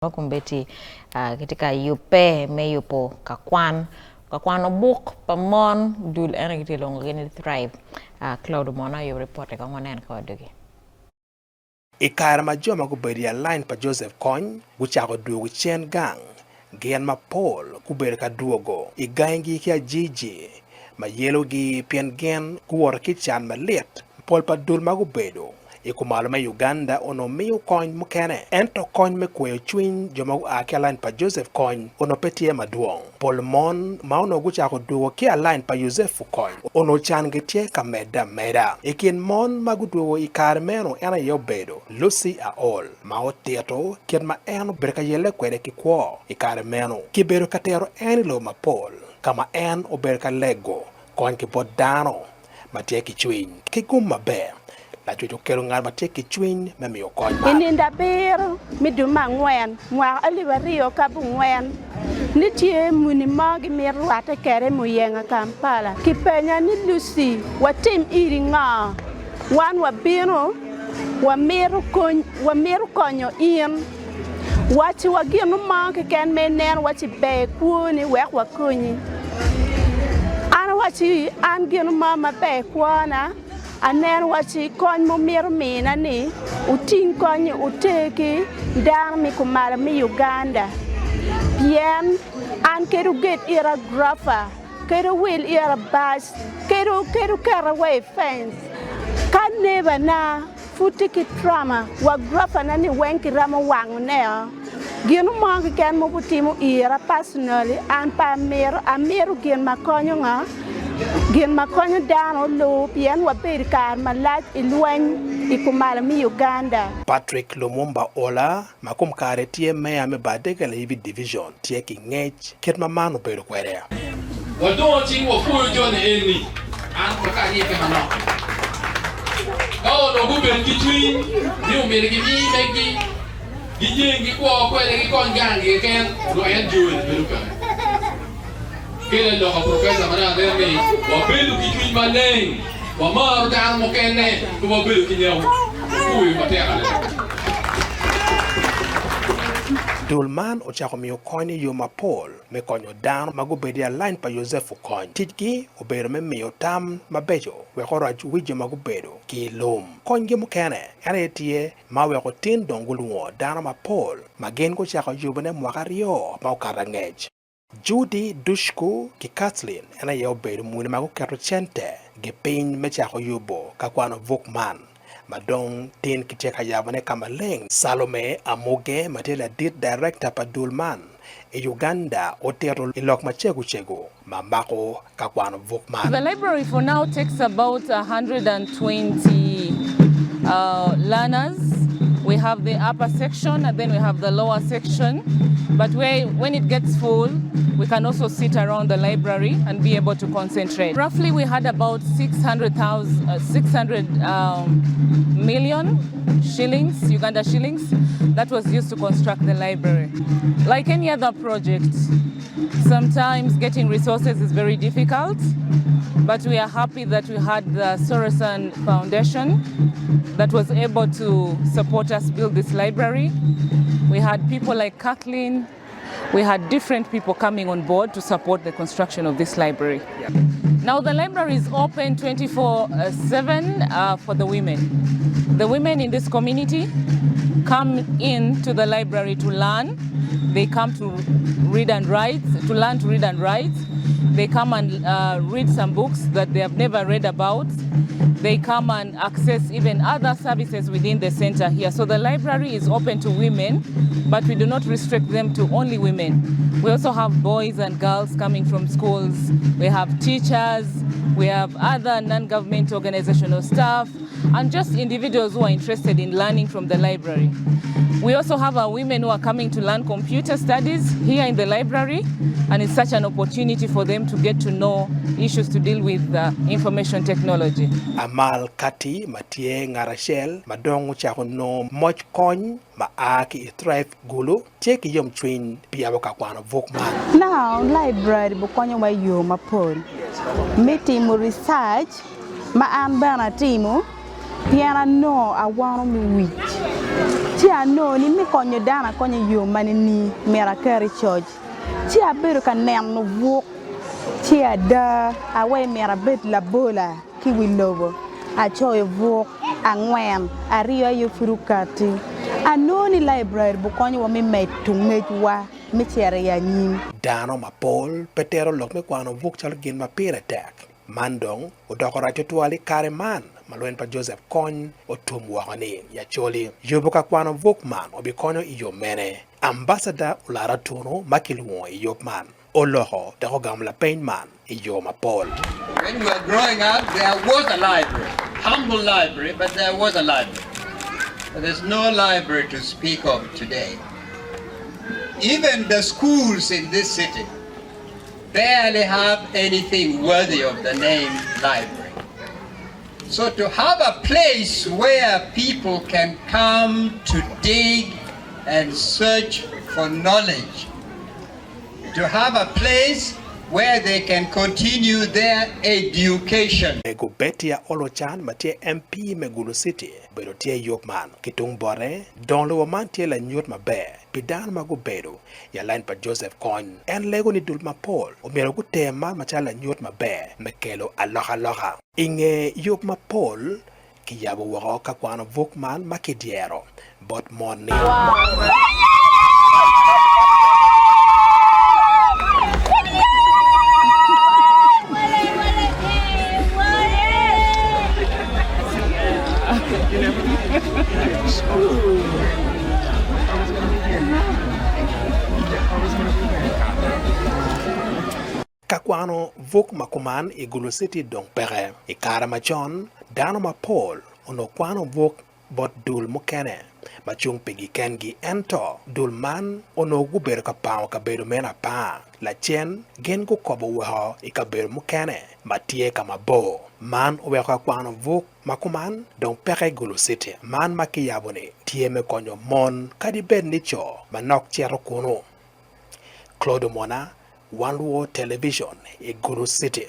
Kumbeti ketika yupe me yupo Kwano book pamon dul energy long gini thrive Claude Mona you report ka ngonen ka wadugi Ikara majoma kubedi line pa Joseph Kony guchako duogo chen gang gen ma Paul kubedi ka duogo igangi kia Gigi ma yelo gi pien gen kuwara kichan ma liet Paul pa dul ma kubedo ikumalo ma Uganda ono miyo Kony mukene ento Kony me kweyo chwiny joma ake line pa Joseph Kony ono petie maduong Paul mon ma ono guchako duogo kia line pa Joseph Kony ono chan gitie ka meda ikin mon maguduogo ikar meno ena yobedo Lucy Aol ma otieto kien ma eno berka yele kwede kikwo ikar meno kibedo katero enilo ma Paul kama en oberka lego Kony kipodano matie kichwiny kikum maber la chuchu kero ngar ma teki chwiny me miyo Kony ma ininda bero miduma ngwen mwa aliwario kabu ngwen nitie muni magi mirwate kere muyenga Kampala kipenya ni Lucy watim iri nga wan wabino wamiru konyo in wachi waginu magi ken menen wachi be kuni wek wakunyi ana wachi an ginu mama be kwana anen wachi Kony mo miru mina ni uting Kony uteki dar mi kumala mi Uganda bien an kedu get ira grafa kedu will ira bas kedu caraway fence kan neba na futiki trama wa grafa na ni wenki rama wangu nea ginu mongi ken mo putimu ira personally an pa amiru gen makonyo nga gen makonyo dano lo pien wa perikar malat ilwen ikumala mi Uganda Patrick Lumumba Ola makum kare tie meya me badega le hivi division tie ki ngech ket mamano pero kwere wado ting wo fuyo jone eni an kaka yeke mano no gubel kitui ni umere gi mi megi gijengi kwa kwere gi kongangi ken do en joel beluka kele lo ka professor mana ndeni wa belu kitui maneng wa maru dan mo kenne ko wa belu kinyaw kuwi matera Dulman ochako miyo Kony yo ma Paul me konyo dano magubedi line pa Joseph Kony tijgi obero me miyo tam mabejo weko rach wijo magubedo ki lum Kony gi mukene ene tie ma weko tin dongulungo dano ma Paul magen ko chako yubene mwaka rio ma ukara ngej Judy Dushku ki Kathleen ene ye obedo mune maguketo chente gi piny me chako yubo ka Kwano Vukman madong tin kiteka yavane kama leng Salome Amoge matela dit director pa Dulman e Uganda otero ilok machegu mamako ka Kwano Vukman. The library for now takes about 120 learners. We have the upper section and then we have the lower section. But when it gets full, we can also sit around the library and be able to concentrate. Roughly, we had about 600 million shillings, Uganda shillings, that was used to construct the library. Like any other project, sometimes getting resources is very difficult, but we are happy that we had the Sorosan Foundation that was able to support us build this library. We had people like Kathleen. We had different people coming on board to support the construction of this library. Now the library is open 24/7 for the women. The women in this community come in to the library to learn. They come to read and write, to learn to read and write. They come and read some books that they have never read about. They come and access even other services within the center here. So the library is open to women, but we do not restrict them to only women. We also have boys and girls coming from schools. We have teachers. We have other non-government organizational staff and just individuals who are interested in learning from the library. We also have our women who are coming to learn computer studies here in the library, and it's such an opportunity for them to get to know issues to deal with information technology. Amal Kati Matie Ngarashel madong chako no moch Kony ma aki thrive gulu take yom twin pia ka Kwano Vukman. now library bukonyo wa yo ma Paul meeting research ma an bana timo piana no I want me week Tia no ni mi konyo dana konyo yo manini mera kari church. Tia beru ka nem no walk. Tia da away mera bit la bola ki wi lobo. A choy walk a ngwen a rio yo furukati. A no ni library bu konyo wa mi metu mejwa mi tiare ya nyim. Dano ma Paul petero lok me kwano vuk chal gin ma pire tek. Mandong o dokora tutuali kare man malwen pa Joseph Kony o tum wakani ya choli. Yobo ka kwano vuk man o bikonyo iyo mene. Ambassador ulara tuno makiluo iyo man. Oloho dako gamla pain man iyo ma Paul. When we were growing up, there was a library. Humble library, but there was a library. But there's no library to speak of today. Even the schools in this city barely have anything worthy of the name library. So to have a place where people can come to dig and search for knowledge, to have a place where they can continue their education. Mego Betia Olochan matie MP Megulu City, pero tie Yopman, Kitung Bore, Don Luoman tie la nyot mabe, Pidan Mago Bedo, ya line pa Joseph Kony, en lego ni Dulma Paul, umero ku tema machala nyot mabe, mekelo aloha loha. Inge Yopma Paul, kiyabo wako kakwano vukman makidiero, but morning. Wow. Kakwano vuk makuman igulu city dong pere. Ikara machon, dano ma Paul, ono kwano vuk bot dul mukene. Machung pigi kengi ento, dul man ono guber kapao kabedo mena pa. La chen, gen ko kobo weho ikabedo mukene. Matie kama bo. Man uweka kwano vuk makuman dong pere gulu city. Man makiyabone, tie me konyo mon, kadi bed nicho, manok chero kuno. Claude Mona, One World Television, a Guru City.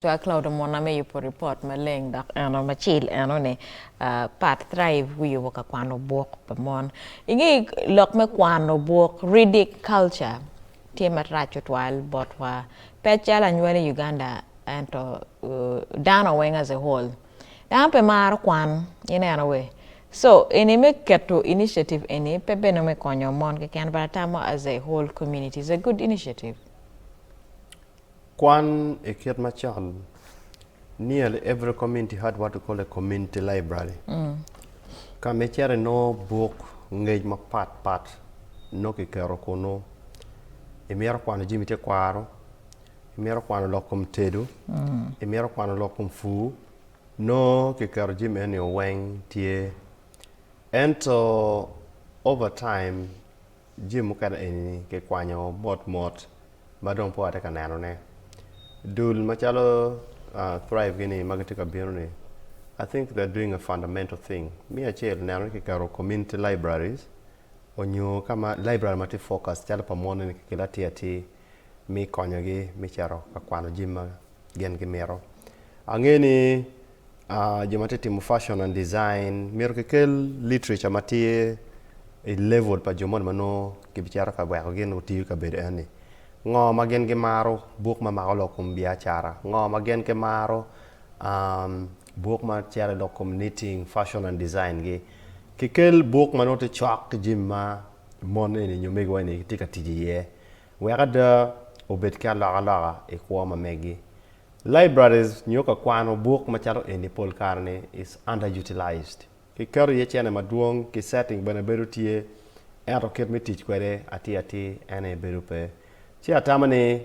Cho Claude Mona me yupo report maleng dak ano machil ano ne part thrive wiyo ka kwano bok pamon ingi lok me kwano bok ridik culture tema racho twal botwa pechala nywele Uganda anto dano weng as a whole dan pe mar kwan ine ano we so ene me keto initiative ene pepe no me konyo mon ke kan baratamo as a whole community is a good initiative. Kwan Ekiat Machal, nearly every community had what we call a community library. Kamechere no book ngej ma pat no kikero kono. Emero kwano jimite kwaro. Emero kwano lokum tedu. Emero kwano lokum fu. No kikero jime ni weng tie. And so over time, jim kada eni ke kwanyo mot badong po ate kanano ne. Dul machalo thrive gini magatika birone. I think they're doing a fundamental thing. Mi achel nano kikaro community libraries. Onyo kama library mati focus chalo pamone ni kikila tiati mi konyogi mi charo kakwano jima gen gimero. Angeni jimate timu fashion and design miro kikel literature mati a level pa jomon mano kibichara ka bwa gen utiu ka bede ani. Ngo magen ke maro buk ma makalo kum biacara ngo magen ke maro buk ma chara lo knitting fashion and design ge kikel buk ma note chak jimma mon ni nyumego ni tika tijiye wega obet ka la e ko ma megi libraries nyoka kwano buk ma charo ni pol karne is underutilized kiker ye chene maduong ki setting bana berutie ero ket mitich kwere ati ene berupe Chia tamane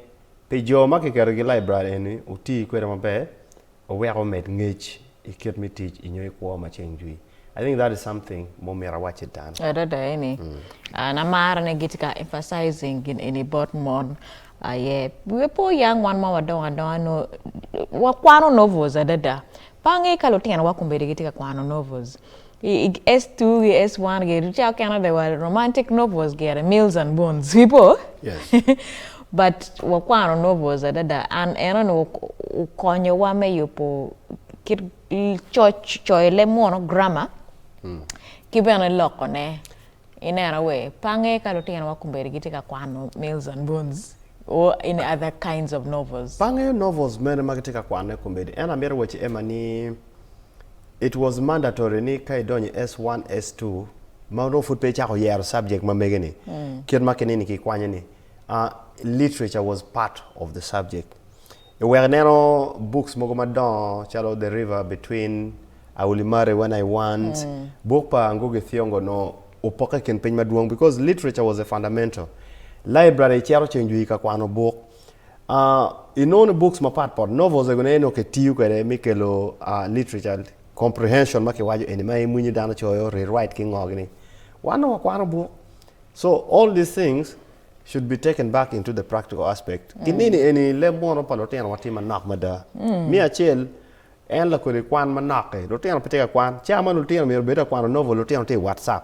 pe jo ma ke kergi library ni uti kwere mabe o wero met ngech iket mi teach inyo ko ma chenjui. I think that is something momera watch it down. Ada ini. Na mara ne gitika emphasizing in any bot mon ye we po young one ma wadon no wa kwano novels adada pange kalotiana wa kumbere gitika kwano novels S2 S1 ge richa kana they were romantic novels ge Meals and Bones people Yes. but wa kwano novels adada and no konyo wa me yupo kit church choile mono grammar kibena lokone in a way pange kalotiana wa kumbere gitika kwano Meals and Bones or in other kinds of novels. Pange novels mere magitika kwane kumbedi. Ena mere wachi emani it was mandatory ni kai donye S1 S2 ma no foot page ako yer subject ma megeni. Kid makeni ni ki kwanye ni. Literature was part of the subject. Were nero books mogoma don chalo the river between I will marry when I want. Book pa nguge thiongo no upoka ken page maduong because literature was a fundamental. Library chero chenjui ka kwano book inone books ma part part novels egone no ke tiu kere mikelo literature comprehension make wajo eni mai munyi dana choyo rewrite king ogni wano kwano book. So all these things should be taken back into the practical aspect. Kinini eni le mono palotian watima nak mada mi achel en la ko kwan manake lotian peteka kwan chama lotian mi beta kwan novel lotian te WhatsApp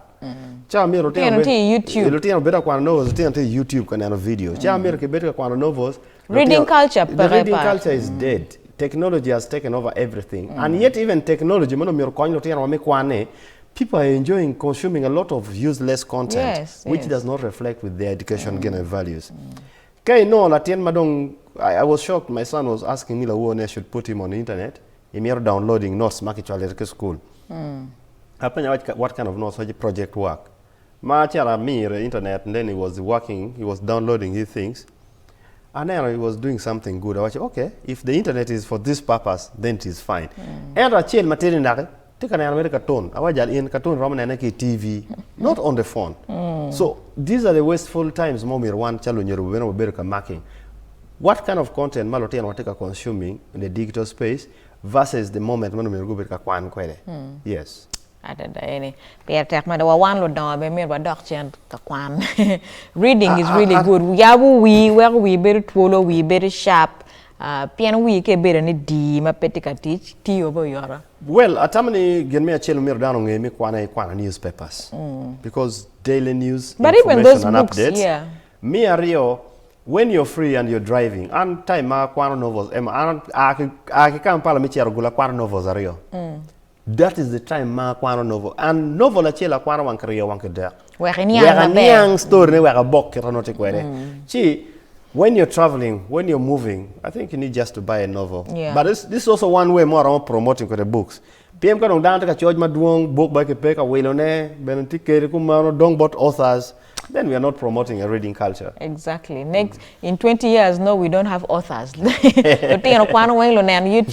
cha mi lotian YouTube lotian beta kwan novels lotian te YouTube kana video cha mi ke beta kwan novels reading culture the reading culture is dead. Technology has taken over everything and yet even technology mono mi ko lotian wa me kwane people are enjoying consuming a lot of useless content which does not reflect with their education gain and values. Kay no latien madong I was shocked my son was asking me la who should put him on the internet. You're downloading notes makicwale at school. Hapanya what kind of notes was project work? Ma chala me internet and then he was working, he was downloading his things. And then he was doing something good. I was okay, if the internet is for this purpose, then it is fine. And I chill material nake, take an American cartoon. I was in cartoon roman and TV, not on the phone. So these are the wasteful times mommy one chalo nyeru when we marking. What kind of content malotian wateka consuming in the digital space versus the moment when we go back kwan kwele. Yes. Adada any per tek ma wa wan lo don be mir ba dok chen ka kwan. Reading is really good. Yabu we where we very twolo we very sharp. Pian we ke better ni di ma petika teach ti over yora. Well, atamani gen me achelo mir down nge me kwana newspapers. Because daily news but information even those and books, updates. yeah. Me ario when you're free and you're driving and time ma kwano novels I can pala me chero gula kwano novels ario. That is the time ma kwano novel and novel achela kwano wankrio wankeda. Wega story ne wega bok ranote kwere. Chi when you're traveling, when you're moving, I think you need just to buy a novel. Yeah. But this is also one way more around promoting the books. PM ka dong dante ka choj maduong book ba ke pe ka welone benanti kere kumano dong bot authors. Then we are not promoting a reading culture. Exactly. Next in 20 years, no, we don't have authors. YouTube